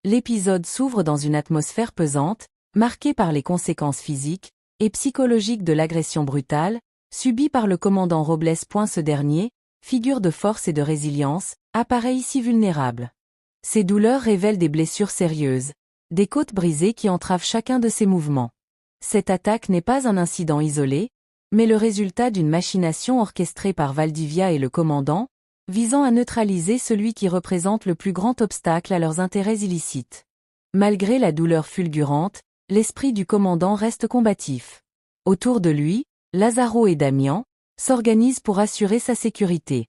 l'épisode s'ouvre dans une atmosphère pesante, marquée par les conséquences physiques et psychologiques de l'agression brutale, subie par le commandant Robles. Ce dernier, figure de force et de résilience, apparaît ici vulnérable. Ses douleurs révèlent des blessures sérieuses, des côtes brisées qui entravent chacun de ses mouvements. Cette attaque n'est pas un incident isolé, mais le résultat d'une machination orchestrée par Valdivia et le commandant, visant à neutraliser celui qui représente le plus grand obstacle à leurs intérêts illicites. Malgré la douleur fulgurante, l'esprit du commandant reste combatif. Autour de lui, Lazaro et Damian s'organisent pour assurer sa sécurité.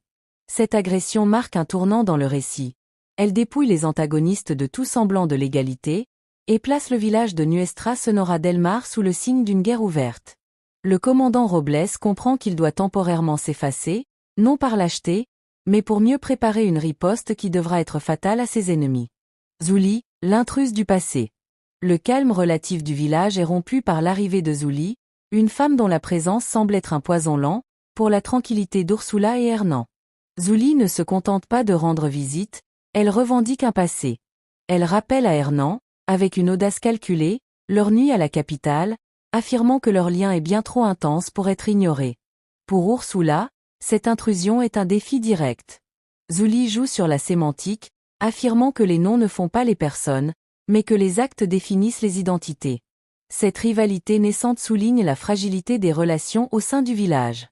Cette agression marque un tournant dans le récit. Elle dépouille les antagonistes de tout semblant de légalité, et place le village de Nuestra Sonora del Mar sous le signe d'une guerre ouverte. Le commandant Robles comprend qu'il doit temporairement s'effacer, non par lâcheté, mais pour mieux préparer une riposte qui devra être fatale à ses ennemis. Zuli, l'intruse du passé. Le calme relatif du village est rompu par l'arrivée de Zuli, une femme dont la présence semble être un poison lent, pour la tranquillité d'Ursula et Hernan. Zuli ne se contente pas de rendre visite, elle revendique un passé. Elle rappelle à Hernan, avec une audace calculée, leur nuit à la capitale, affirmant que leur lien est bien trop intense pour être ignoré. Pour Ursula, cette intrusion est un défi direct. Zuli joue sur la sémantique, affirmant que les noms ne font pas les personnes, mais que les actes définissent les identités. Cette rivalité naissante souligne la fragilité des relations au sein du village.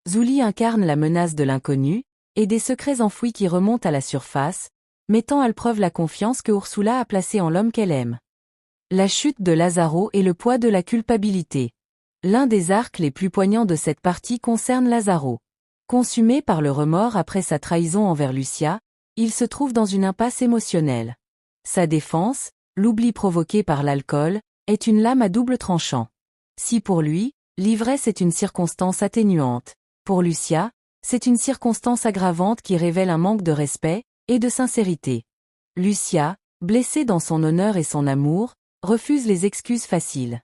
Zuli incarne la menace de l'inconnu, et des secrets enfouis qui remontent à la surface, mettant à l'épreuve la confiance que Ursula a placée en l'homme qu'elle aime. La chute de Lazaro et le poids de la culpabilité. L'un des arcs les plus poignants de cette partie concerne Lazaro. Consumé par le remords après sa trahison envers Lucia, il se trouve dans une impasse émotionnelle. Sa défense, l'oubli provoqué par l'alcool, est une lame à double tranchant. Si pour lui, l'ivresse est une circonstance atténuante, pour Lucia, c'est une circonstance aggravante qui révèle un manque de respect et de sincérité. Lucia, blessée dans son honneur et son amour, refuse les excuses faciles.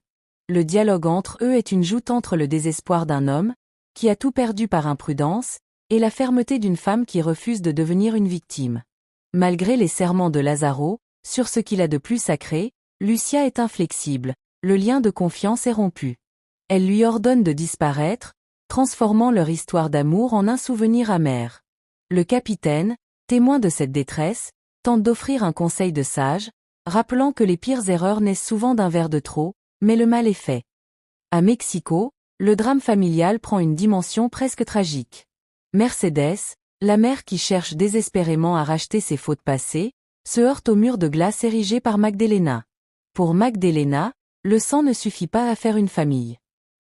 Le dialogue entre eux est une joute entre le désespoir d'un homme, qui a tout perdu par imprudence, et la fermeté d'une femme qui refuse de devenir une victime. Malgré les serments de Lazaro, sur ce qu'il a de plus sacré, Lucia est inflexible, le lien de confiance est rompu. Elle lui ordonne de disparaître, transformant leur histoire d'amour en un souvenir amer. Le capitaine, témoin de cette détresse, tente d'offrir un conseil de sage, rappelant que les pires erreurs naissent souvent d'un verre de trop, mais le mal est fait. À Mexico, le drame familial prend une dimension presque tragique. Mercedes, la mère qui cherche désespérément à racheter ses fautes passées, se heurte au mur de glace érigé par Magdalena. Pour Magdalena, le sang ne suffit pas à faire une famille.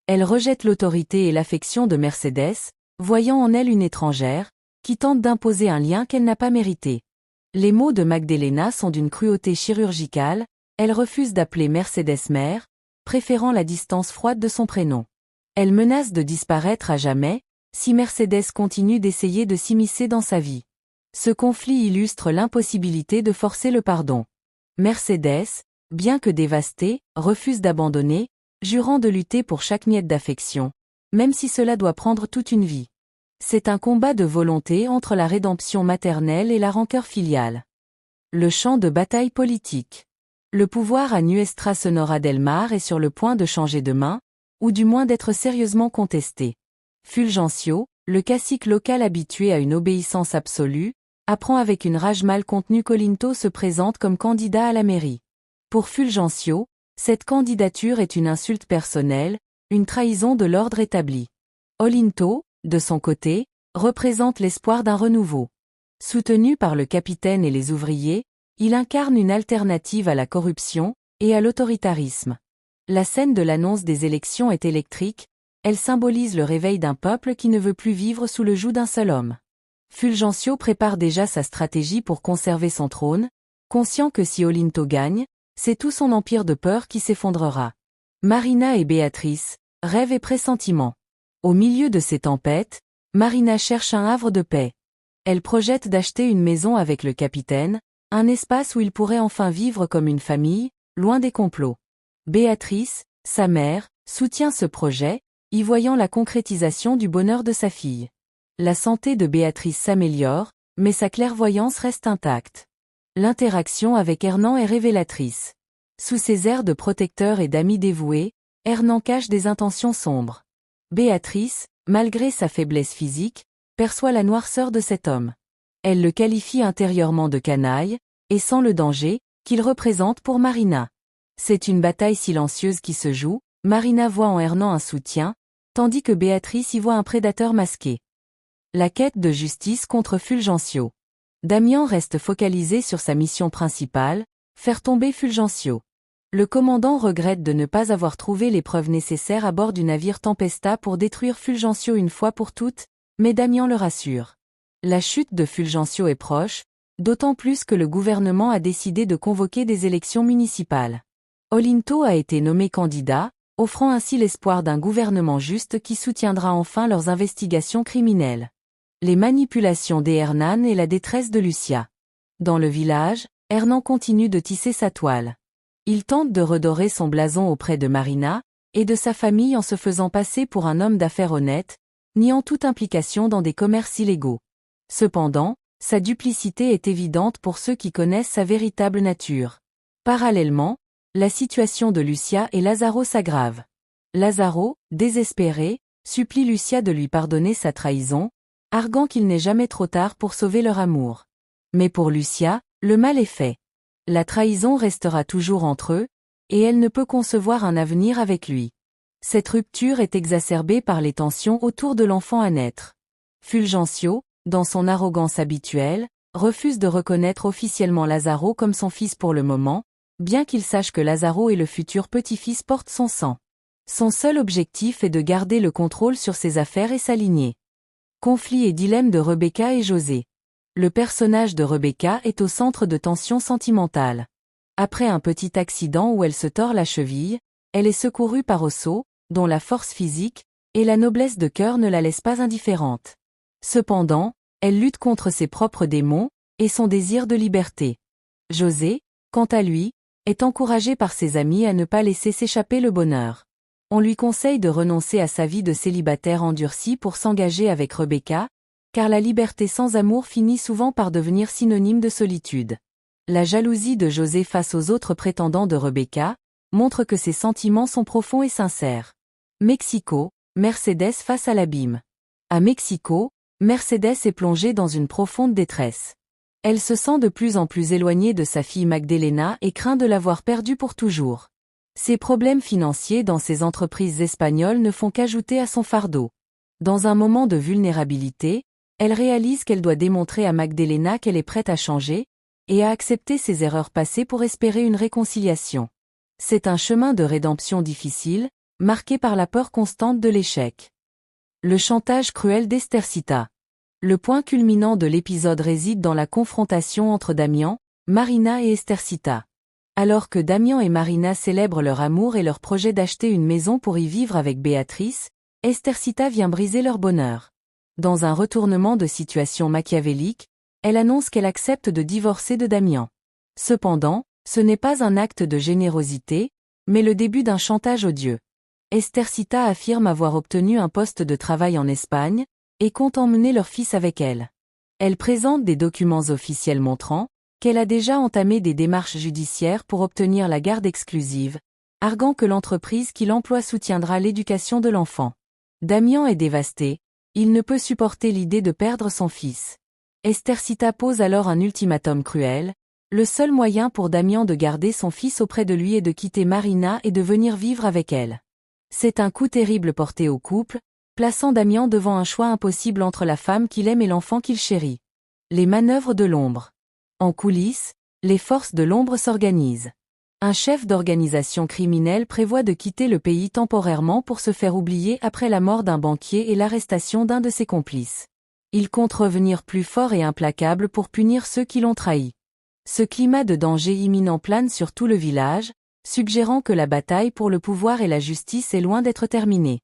Elle rejette l'autorité et l'affection de Mercedes, voyant en elle une étrangère, qui tente d'imposer un lien qu'elle n'a pas mérité. Les mots de Magdalena sont d'une cruauté chirurgicale, elle refuse d'appeler Mercedes mère, préférant la distance froide de son prénom. Elle menace de disparaître à jamais, si Mercedes continue d'essayer de s'immiscer dans sa vie. Ce conflit illustre l'impossibilité de forcer le pardon. Mercedes, bien que dévastée, refuse d'abandonner, jurant de lutter pour chaque miette d'affection, même si cela doit prendre toute une vie. C'est un combat de volonté entre la rédemption maternelle et la rancœur filiale. Le champ de bataille politique. Le pouvoir à Nuestra Sonora del Mar est sur le point de changer de main, ou du moins d'être sérieusement contesté. Fulgencio, le cacique local habitué à une obéissance absolue, apprend avec une rage mal contenue qu'Olinto se présente comme candidat à la mairie. Pour Fulgencio, cette candidature est une insulte personnelle, une trahison de l'ordre établi. Olinto, de son côté, représente l'espoir d'un renouveau. Soutenu par le capitaine et les ouvriers, il incarne une alternative à la corruption et à l'autoritarisme. La scène de l'annonce des élections est électrique, elle symbolise le réveil d'un peuple qui ne veut plus vivre sous le joug d'un seul homme. Fulgencio prépare déjà sa stratégie pour conserver son trône, conscient que si Olinto gagne, c'est tout son empire de peur qui s'effondrera. Marina et Béatrice, rêve et pressentiment. Au milieu de ces tempêtes, Marina cherche un havre de paix. Elle projette d'acheter une maison avec le capitaine, un espace où ils pourraient enfin vivre comme une famille, loin des complots. Béatrice, sa mère, soutient ce projet, y voyant la concrétisation du bonheur de sa fille. La santé de Béatrice s'améliore, mais sa clairvoyance reste intacte. L'interaction avec Hernan est révélatrice. Sous ses airs de protecteur et d'ami dévoué, Hernan cache des intentions sombres. Béatrice, malgré sa faiblesse physique, perçoit la noirceur de cet homme. Elle le qualifie intérieurement de canaille, et sent le danger qu'il représente pour Marina. C'est une bataille silencieuse qui se joue, Marina voit en Hernan un soutien, tandis que Béatrice y voit un prédateur masqué. La quête de justice contre Fulgencio. Damian reste focalisé sur sa mission principale, faire tomber Fulgencio. Le commandant regrette de ne pas avoir trouvé les preuves nécessaires à bord du navire Tempesta pour détruire Fulgencio une fois pour toutes, mais Damian le rassure. La chute de Fulgencio est proche, d'autant plus que le gouvernement a décidé de convoquer des élections municipales. Olinto a été nommé candidat, offrant ainsi l'espoir d'un gouvernement juste qui soutiendra enfin leurs investigations criminelles. Les manipulations d'Hernan et la détresse de Lucia. Dans le village, Hernan continue de tisser sa toile. Il tente de redorer son blason auprès de Marina et de sa famille en se faisant passer pour un homme d'affaires honnête, niant toute implication dans des commerces illégaux. Cependant, sa duplicité est évidente pour ceux qui connaissent sa véritable nature. Parallèlement, la situation de Lucia et Lazaro s'aggrave. Lazaro, désespéré, supplie Lucia de lui pardonner sa trahison, arguant qu'il n'est jamais trop tard pour sauver leur amour. Mais pour Lucia, le mal est fait. La trahison restera toujours entre eux, et elle ne peut concevoir un avenir avec lui. Cette rupture est exacerbée par les tensions autour de l'enfant à naître. Fulgencio, dans son arrogance habituelle, refuse de reconnaître officiellement Lazaro comme son fils pour le moment, bien qu'il sache que Lazaro et le futur petit-fils portent son sang. Son seul objectif est de garder le contrôle sur ses affaires et s'aligner. Conflit et dilemme de Rebecca et José. Le personnage de Rebecca est au centre de tensions sentimentales. Après un petit accident où elle se tord la cheville, elle est secourue par Osso, dont la force physique et la noblesse de cœur ne la laissent pas indifférente. Cependant, elle lutte contre ses propres démons et son désir de liberté. José, quant à lui, est encouragé par ses amis à ne pas laisser s'échapper le bonheur. On lui conseille de renoncer à sa vie de célibataire endurci pour s'engager avec Rebecca, car la liberté sans amour finit souvent par devenir synonyme de solitude. La jalousie de José face aux autres prétendants de Rebecca montre que ses sentiments sont profonds et sincères. Mexico, Mercedes face à l'abîme. À Mexico, Mercedes est plongée dans une profonde détresse. Elle se sent de plus en plus éloignée de sa fille Magdalena et craint de l'avoir perdue pour toujours. Ses problèmes financiers dans ses entreprises espagnoles ne font qu'ajouter à son fardeau. Dans un moment de vulnérabilité, elle réalise qu'elle doit démontrer à Magdalena qu'elle est prête à changer et à accepter ses erreurs passées pour espérer une réconciliation. C'est un chemin de rédemption difficile, marqué par la peur constante de l'échec. Le chantage cruel d'Estercita. Le point culminant de l'épisode réside dans la confrontation entre Damian, Marina et Estercita. Alors que Damian et Marina célèbrent leur amour et leur projet d'acheter une maison pour y vivre avec Béatrice, Estercita vient briser leur bonheur. Dans un retournement de situation machiavélique, elle annonce qu'elle accepte de divorcer de Damian. Cependant, ce n'est pas un acte de générosité, mais le début d'un chantage odieux. Estercita affirme avoir obtenu un poste de travail en Espagne, et compte emmener leur fils avec elle. Elle présente des documents officiels montrant qu'elle a déjà entamé des démarches judiciaires pour obtenir la garde exclusive, arguant que l'entreprise qui l'emploie soutiendra l'éducation de l'enfant. Damian est dévasté, il ne peut supporter l'idée de perdre son fils. Estercita pose alors un ultimatum cruel, le seul moyen pour Damian de garder son fils auprès de lui est de quitter Marina et de venir vivre avec elle. C'est un coup terrible porté au couple, plaçant Damian devant un choix impossible entre la femme qu'il aime et l'enfant qu'il chérit. Les manœuvres de l'ombre. En coulisses, les forces de l'ombre s'organisent. Un chef d'organisation criminelle prévoit de quitter le pays temporairement pour se faire oublier après la mort d'un banquier et l'arrestation d'un de ses complices. Il compte revenir plus fort et implacable pour punir ceux qui l'ont trahi. Ce climat de danger imminent plane sur tout le village, suggérant que la bataille pour le pouvoir et la justice est loin d'être terminée.